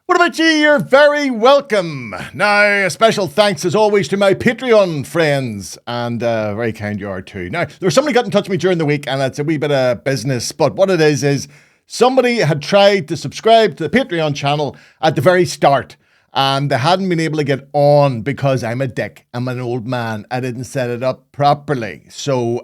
What about you? You're very welcome. Now, a special thanks as always to my Patreon friends, and very kind you are too. Now, there was somebody got in touch with me during the week, and it's a wee bit of business, but what it is somebody had tried to subscribe to the Patreon channel at the very start, and they hadn't been able to get on because I'm a dick. I'm an old man. I didn't set it up properly. So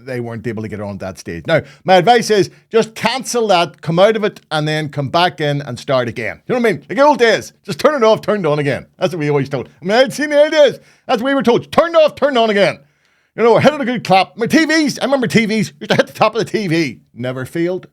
they weren't able to get on at that stage. Now, my advice is just cancel that, come out of it, and then come back in and start again. You know what I mean? Like the old days. Just turn it off, turn it on again. That's what we always told. I mean, I'd seen the old days. That's what we were told. Turn it off, turn it on again. You know, hit it a good clap. My TVs, I remember TVs, used to hit the top of the TV. Never failed.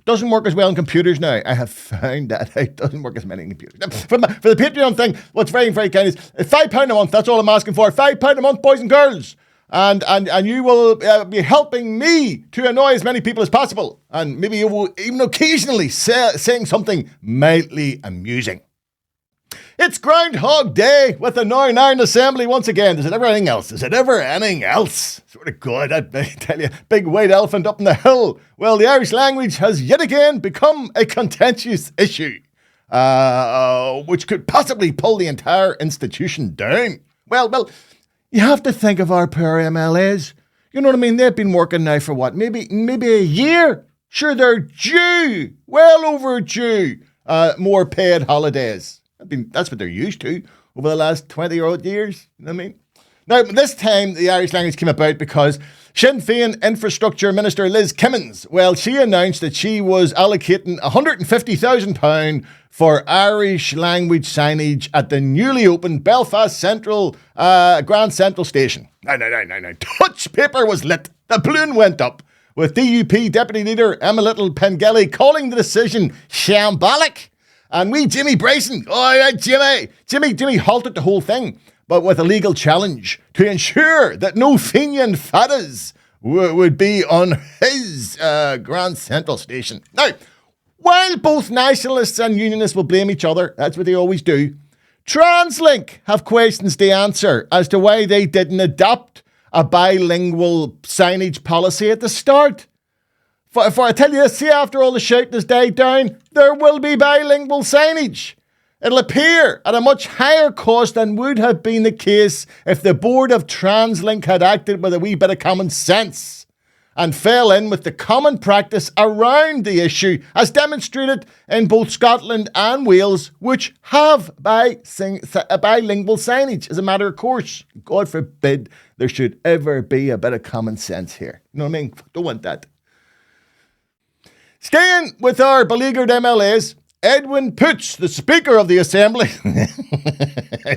Doesn't work as well on computers now. I have found that it doesn't work as many on computers. For the Patreon thing, what's very, very kind is £5 a month. That's all I'm asking for. £5 a month, boys and girls. And you will be helping me to annoy as many people as possible. And maybe you will even occasionally saying something mildly amusing. It's Groundhog Day with the Northern Assembly once again. Is it ever anything else? Sort of good, I tell you. Big white elephant up in the hill. Well, the Irish language has yet again become a contentious issue, which could possibly pull the entire institution down. Well, you have to think of our poor MLAs. You know what I mean? They've been working now for what? Maybe a year? Sure, they're due. Well overdue. More paid holidays. That's what they're used to over the last 20-odd years. You know what I mean? Now, this time, the Irish language came about because Sinn Féin Infrastructure Minister Liz Kimmins, well, she announced that she was allocating £150,000 for Irish language signage at the newly opened Belfast Central Grand Central Station. No. Touch paper was lit. The balloon went up, with DUP Deputy Leader Emma Little Pengelly calling the decision shambolic. And Jimmy Bryson, Jimmy halted the whole thing, but with a legal challenge to ensure that no Fenian fadas would be on his Grand Central Station. Now, while both nationalists and unionists will blame each other, that's what they always do, TransLink have questions to answer as to why they didn't adopt a bilingual signage policy at the start. For I tell you, see, after all the shout has died down, there will be bilingual signage. It'll appear at a much higher cost than would have been the case if the board of TransLink had acted with a wee bit of common sense and fell in with the common practice around the issue, as demonstrated in both Scotland and Wales, which have bilingual signage as a matter of course. God forbid there should ever be a bit of common sense here. You know what I mean? Don't want that. Staying with our beleaguered MLAs, Edwin Poots, the Speaker of the Assembly.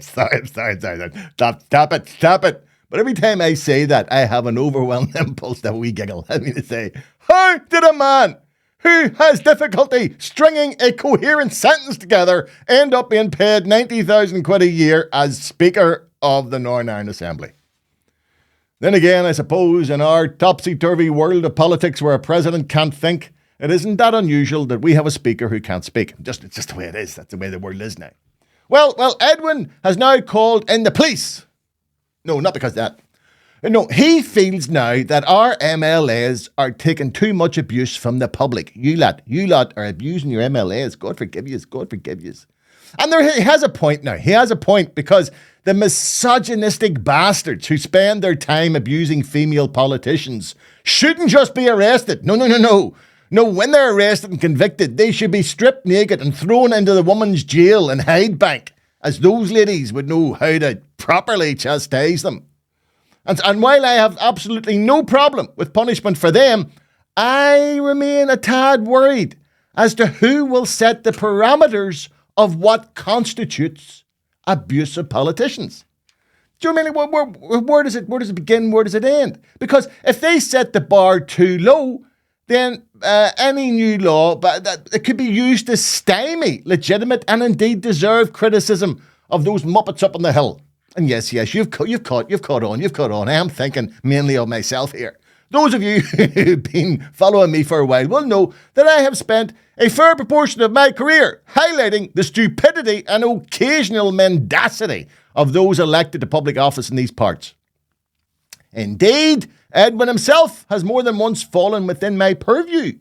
Sorry. Stop it. But every time I say that, I have an overwhelming impulse to wee giggle. I mean to say, how did a man who has difficulty stringing a coherent sentence together end up being paid 90,000 quid a year as Speaker of the Northern Ireland Assembly? Then again, I suppose in our topsy-turvy world of politics where a president can't think, it isn't that unusual that we have a speaker who can't speak. It's just the way it is. That's the way the world is now. Well, Edwin has now called in the police. No, not because of that. No, he feels now that our MLAs are taking too much abuse from the public. You lot are abusing your MLAs. God forgive you. And he has a point now. He has a point because the misogynistic bastards who spend their time abusing female politicians shouldn't just be arrested. No. No, when they're arrested and convicted, they should be stripped naked and thrown into the woman's jail in Hyde Bank, as those ladies would know how to properly chastise them. And while I have absolutely no problem with punishment for them, I remain a tad worried as to who will set the parameters of what constitutes abusive politicians. Do you know what I mean? Where does it begin? Where does it end? Because if they set the bar too low, then any new law, but it could be used to stymie legitimate and indeed deserved criticism of those muppets up on the hill. And yes, you've caught on. I am thinking mainly of myself here. Those of you who've been following me for a while will know that I have spent a fair proportion of my career highlighting the stupidity and occasional mendacity of those elected to public office in these parts. Indeed, Edwin himself has more than once fallen within my purview.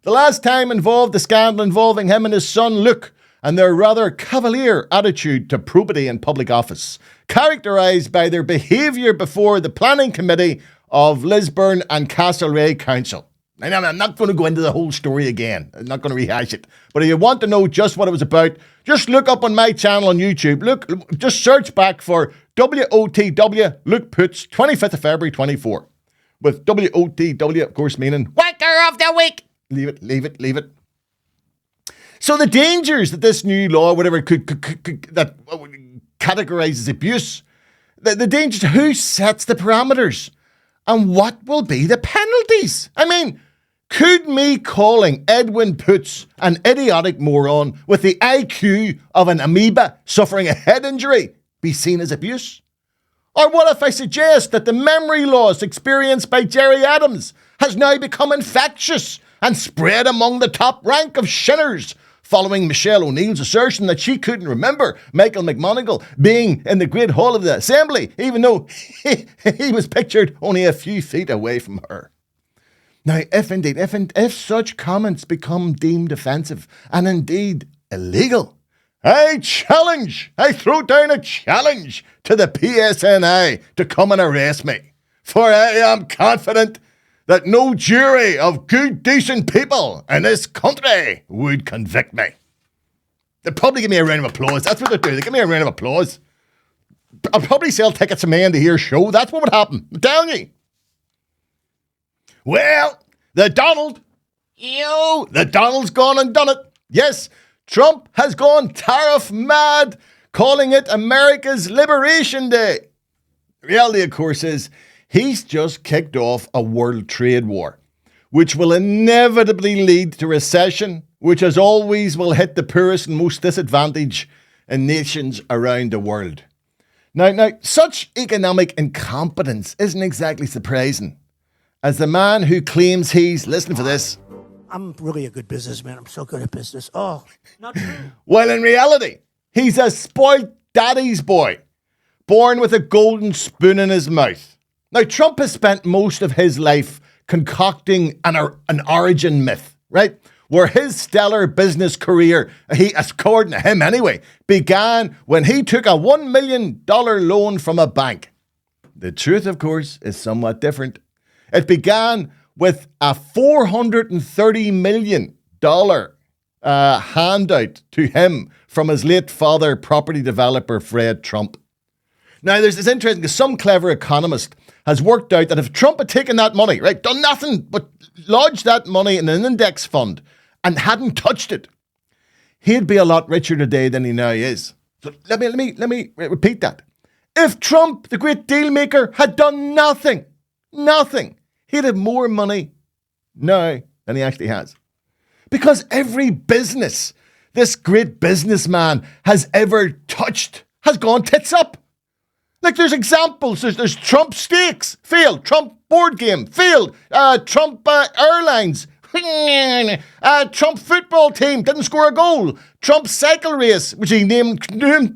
The last time involved the scandal involving him and his son Luke and their rather cavalier attitude to probity in public office, characterised by their behaviour before the planning committee of Lisburn and Castlereagh Council. And I'm not going to go into the whole story again. I'm not going to rehash it. But if you want to know just what it was about, just look up on my channel on YouTube. Just search back for WOTW Luke Poots, 25th of February 24. With WOTW, of course, meaning Wanker of the Week. Leave it. So the dangers that this new law, whatever, that categorises abuse, the dangers, who sets the parameters? And what will be the penalties? I mean, could me calling Edwin Poots an idiotic moron with the IQ of an amoeba suffering a head injury be seen as abuse? Or what if I suggest that the memory loss experienced by Gerry Adams has now become infectious and spread among the top rank of sinners, following Michelle O'Neill's assertion that she couldn't remember Michael McMonigal being in the Great Hall of the Assembly, even though he was pictured only a few feet away from her. Now, if such comments become deemed offensive and indeed illegal, I throw down a challenge to the PSNI to come and arrest me, for I am confident that no jury of good, decent people in this country would convict me. They'd probably give me a round of applause. That's what they'd do. They'd give me a round of applause. I'll probably sell tickets to me and to hear show. That's what would happen. I'm telling you. Well, the Donald's gone and done it. Yes, Trump has gone tariff mad, calling it America's Liberation Day. The reality, of course, is he's just kicked off a world trade war, which will inevitably lead to recession, which as always will hit the poorest and most disadvantaged in nations around the world. Now, such economic incompetence isn't exactly surprising, as the man who claims he's, listen for this, I'm really a good businessman. I'm so good at business. Oh, not true. Well, in reality, he's a spoiled daddy's boy, born with a golden spoon in his mouth. Now, Trump has spent most of his life concocting an origin myth, right? Where his stellar business career, according to him anyway, began when he took a $1 million loan from a bank. The truth, of course, is somewhat different. It began with a $430 million handout to him from his late father, property developer Fred Trump. Now, this is interesting because some clever economist has worked out that if Trump had taken that money, right, done nothing but lodged that money in an index fund and hadn't touched it, he'd be a lot richer today than he now is. So let me repeat that. If Trump, the great deal maker, had done nothing, he'd have more money now than he actually has. Because every business this great businessman has ever touched has gone tits up. Like, there's examples. There's Trump Steaks, failed. Trump Board Game, failed. Trump Airlines, Trump Football Team, didn't score a goal. Trump Cycle Race, which he named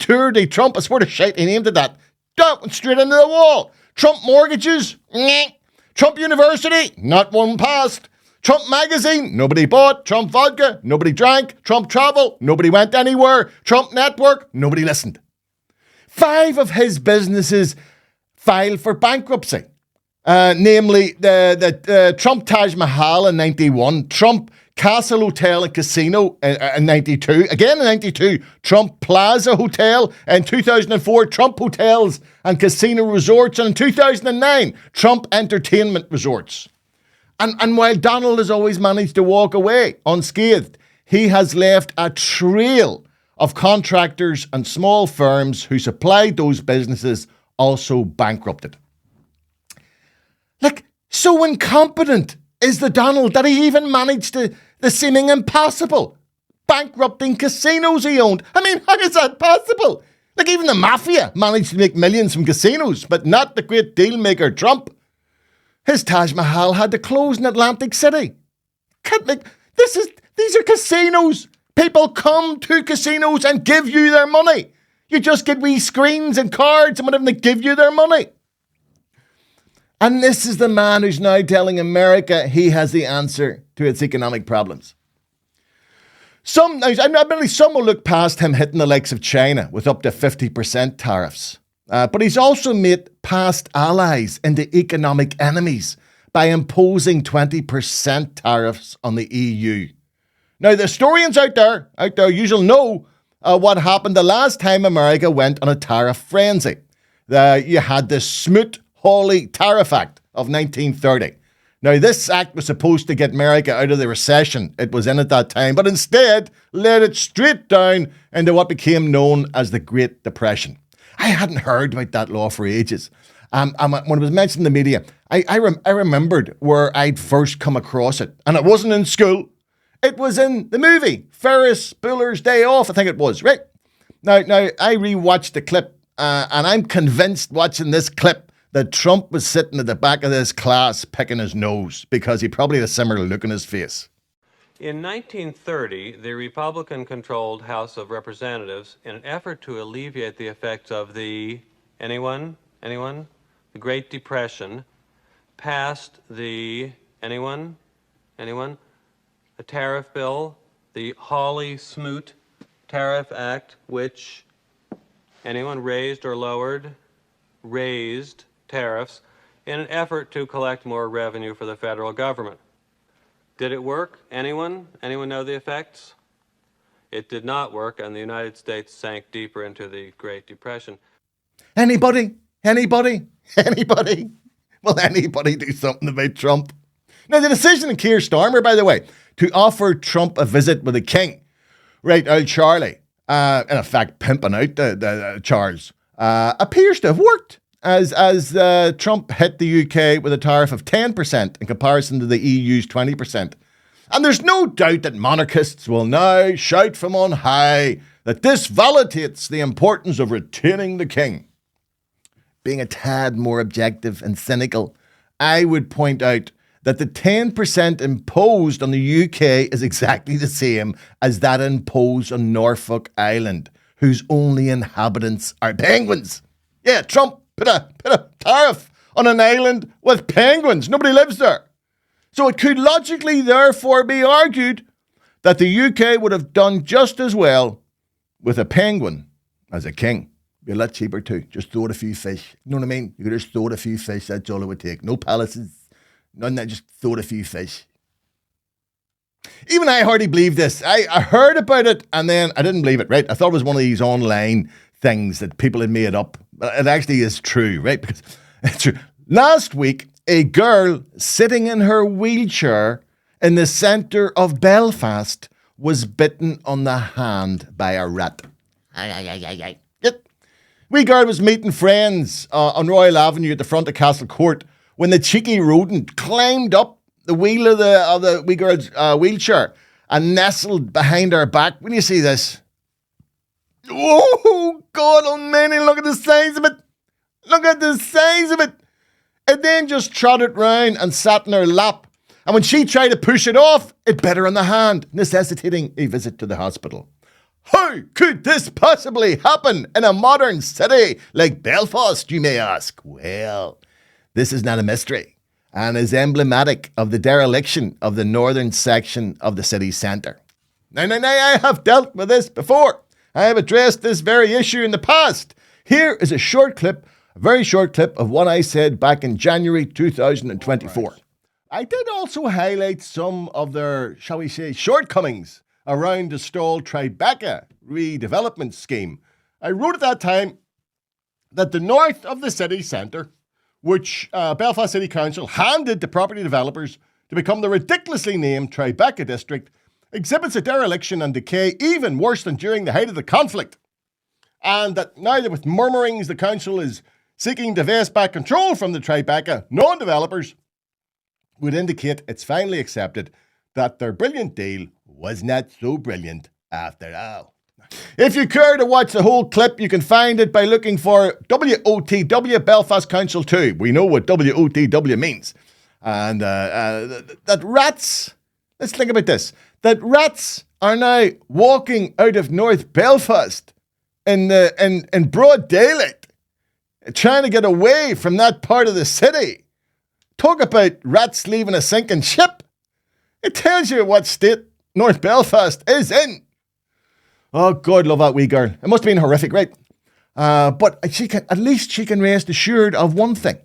Tour de Trump, I swear to shit, he named it that. Went straight into the wall. Trump Mortgages, Trump University, not one passed. Trump Magazine, nobody bought. Trump Vodka, nobody drank. Trump Travel, nobody went anywhere. Trump Network, nobody listened. 5 of his businesses filed for bankruptcy. Namely, the Trump Taj Mahal in 91, Trump Castle Hotel and Casino in 92, again in 92, Trump Plaza Hotel, in 2004, Trump Hotels and Casino Resorts, and in 2009, Trump Entertainment Resorts. And while Donald has always managed to walk away unscathed, he has left a trail of contractors and small firms who supplied those businesses also bankrupted. Like, so incompetent is the Donald that he even managed the seeming impossible, bankrupting casinos he owned. I mean, how is that possible? Like, even the mafia managed to make millions from casinos, but not the great deal maker Trump. His Taj Mahal had to close in Atlantic City. These are casinos. People come to casinos and give you their money. You just get wee screens and cards and whatever, they give you their money. And this is the man who's now telling America he has the answer to its economic problems. Admittedly, some will look past him hitting the likes of China with up to 50% tariffs. But he's also made past allies into economic enemies by imposing 20% tariffs on the EU. Now, the historians out there, you'll know what happened the last time America went on a tariff frenzy. You had the Smoot-Hawley Tariff Act of 1930. Now, this act was supposed to get America out of the recession it was in at that time, but instead led it straight down into what became known as the Great Depression. I hadn't heard about that law for ages. And when it was mentioned in the media, I remembered where I'd first come across it. And it wasn't in school. It was in the movie, Ferris Bueller's Day Off, I think it was, right? Now I rewatched the clip, and I'm convinced watching this clip that Trump was sitting at the back of this class picking his nose because he probably had a similar look on his face. In 1930, the Republican-controlled House of Representatives, in an effort to alleviate the effects of the, anyone? The Great Depression, passed the, anyone? A tariff bill, the Hawley-Smoot Tariff Act, which, anyone raised or lowered? Raised tariffs in an effort to collect more revenue for the federal government. Did it work? Anyone? Anyone know the effects? It did not work, and the United States sank deeper into the Great Depression. Anybody? Will anybody do something about Trump? Now, the decision of Keir Starmer, by the way, to offer Trump a visit with the king, right, old Charlie, in effect pimping out the Charles, appears to have worked. As Trump hit the UK with a tariff of 10% in comparison to the EU's 20%. And there's no doubt that monarchists will now shout from on high that this validates the importance of retaining the king. Being a tad more objective and cynical, I would point out that the 10% imposed on the UK is exactly the same as that imposed on Norfolk Island, whose only inhabitants are penguins. Yeah, Trump put a tariff on an island with penguins. Nobody lives there. So it could logically, therefore, be argued that the UK would have done just as well with a penguin as a king. Be a lot cheaper too. Just throw it a few fish. You know what I mean? You could just throw it a few fish. That's all it would take. No palaces. None of that. Just throw it a few fish. Even I hardly believed this. I heard about it and then I didn't believe it, right? I thought it was one of these online things that people had made up. But it actually is true, right? Because it's true. Last week, a girl sitting in her wheelchair in the centre of Belfast was bitten on the hand by a rat. Wee girl was meeting friends on Royal Avenue at the front of Castle Court when the cheeky rodent climbed up the wheel of the wee girl's wheelchair and nestled behind her back. When you see this, oh, God almighty, look at the size of it. Look at the size of it. It then just trotted round and sat in her lap. And when she tried to push it off, it bit her on the hand, necessitating a visit to the hospital. How could this possibly happen in a modern city like Belfast, you may ask? Well, this is not a mystery and is emblematic of the dereliction of the northern section of the city centre. Now, I have dealt with this before. I have addressed this very issue in the past. Here is a very short clip of what I said back in January 2024. Right. I did also highlight some of their, shall we say, shortcomings around the stalled Tribeca redevelopment scheme. I wrote at that time that the north of the city centre, which Belfast City Council handed to property developers to become the ridiculously named Tribeca district, exhibits a dereliction and decay even worse than during the height of the conflict. And that now that with murmurings the council is seeking to vest back control from the Tribeca non-developers, would indicate it's finally accepted that their brilliant deal was not so brilliant after all. If you care to watch the whole clip, you can find it by looking for WOTW Belfast Council 2. We know what WOTW means. And that rats, let's think about this, that rats are now walking out of North Belfast in broad daylight, trying to get away from that part of the city. Talk about rats leaving a sinking ship. It tells you what state North Belfast is in. Oh, God, love that wee girl. It must have been horrific, right? But at least she can rest assured of one thing.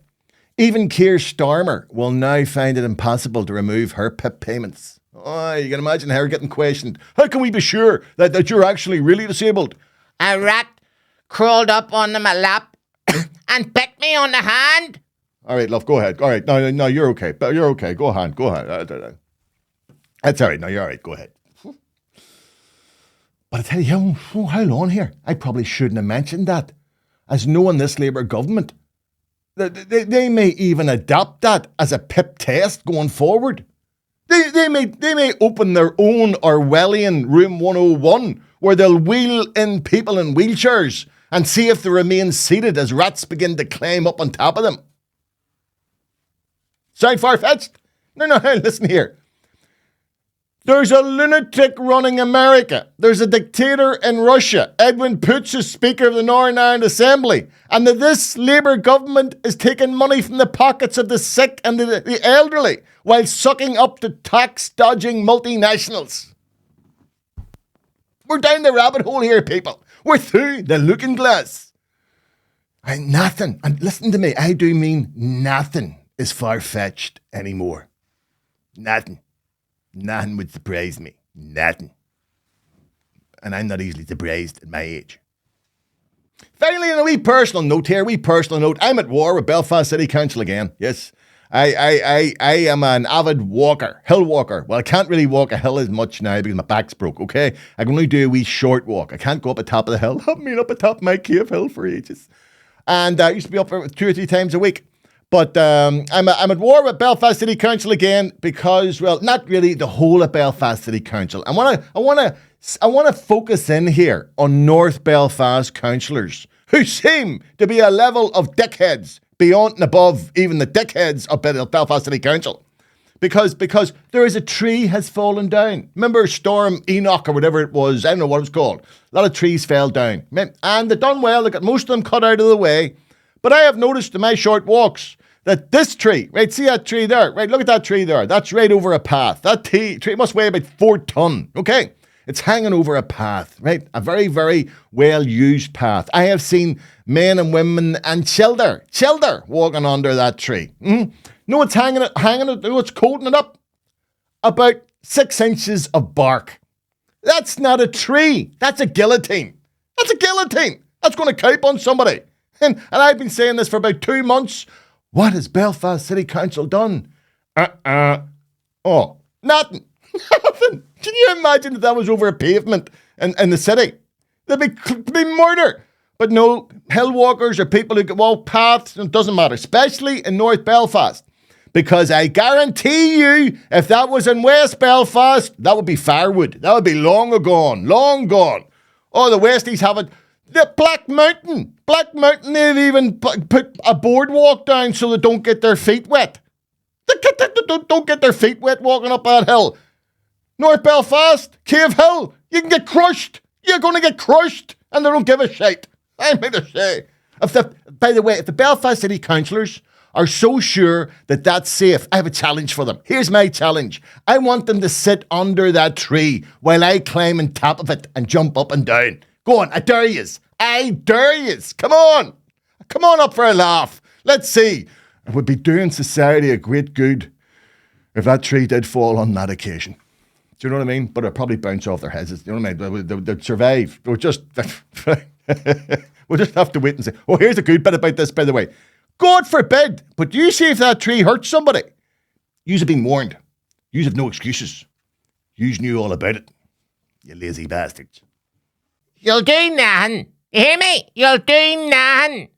Even Keir Starmer will now find it impossible to remove her PIP payments. Oh, you can imagine her getting questioned. How can we be sure that you're actually really disabled? A rat crawled up onto my lap and bit me on the hand. All right, love, go ahead. All right, no, you're okay. You're okay. Go ahead. That's all right. No, you're all right. Go ahead. But I tell you, how long here? I probably shouldn't have mentioned that. As knowing this Labour government, they may even adopt that as a PIP test going forward. They may open their own Orwellian Room 101 where they'll wheel in people in wheelchairs and see if they remain seated as rats begin to climb up on top of them. Sound far-fetched? No, listen here. There's a lunatic running America. There's a dictator in Russia. Edwin Poots is Speaker of the Northern Ireland Assembly. And this Labour government is taking money from the pockets of the sick and the elderly while sucking up to tax-dodging multinationals. We're down the rabbit hole here, people. We're through the looking glass. And nothing, and listen to me, I do mean nothing is far-fetched anymore. Nothing. Nothing would surprise me. Nothing. And I'm not easily surprised at my age. Finally, on a wee personal note here, I'm at war with Belfast City Council again. Yes, I am an avid walker, hill walker. Well, I can't really walk a hill as much now because my back's broke, okay? I can only do a wee short walk. I can't go up the top of the hill. I've been up the top of my cave hill for ages. And I used to be up there 2 or 3 times a week. But I'm at war with Belfast City Council again because, well, not really the whole of Belfast City Council. I want to focus in here on North Belfast councillors who seem to be a level of dickheads beyond and above even the dickheads of Belfast City Council. Because there is a tree has fallen down. Remember Storm Enoch or whatever it was? I don't know what it was called. A lot of trees fell down. And they done well. They got most of them cut out of the way. But I have noticed in my short walks that this tree, right, see that tree there? Right, look at that tree there. That's right over a path. That tree must weigh about 4 ton, okay? It's hanging over a path, right? A very, very well-used path. I have seen men and women and children walking under that tree. No, it's hanging it, no, it's coating it up. About 6 inches of bark. That's not a tree. That's a guillotine. That's going to cape on somebody. And I've been saying this for about 2 months. What has Belfast City Council done? Oh, nothing. Nothing. Can you imagine if that was over a pavement in the city? There'd be murder. But no, hill walkers or people who can walk paths, it doesn't matter, especially in North Belfast. Because I guarantee you, if that was in West Belfast, that would be firewood. That would be long gone. Oh, the Westies have it. The Black Mountain, they've even put a boardwalk down so they don't get their feet wet. Don't get their feet wet walking up that hill. North Belfast, Cave Hill, you can get crushed. You're going to get crushed, and they don't give a shit. I made a say. By the way, if the Belfast City councillors are so sure that that's safe, I have a challenge for them. Here's my challenge. I want them to sit under that tree while I climb on top of it and jump up and down. Go on, I dare yous. Come on up for a laugh. Let's see. It would be doing society a great good if that tree did fall on that occasion. Do you know what I mean? But it'd probably bounce off their heads. You know what I mean? They'd survive. We'll just have to wait and see. Oh, here's a good bit about this, by the way. God forbid, but you see if that tree hurts somebody. Yous have been warned. Yous have no excuses. Yous knew all about it. You lazy bastards. You'll do nothing. You hear me? You'll do nothing.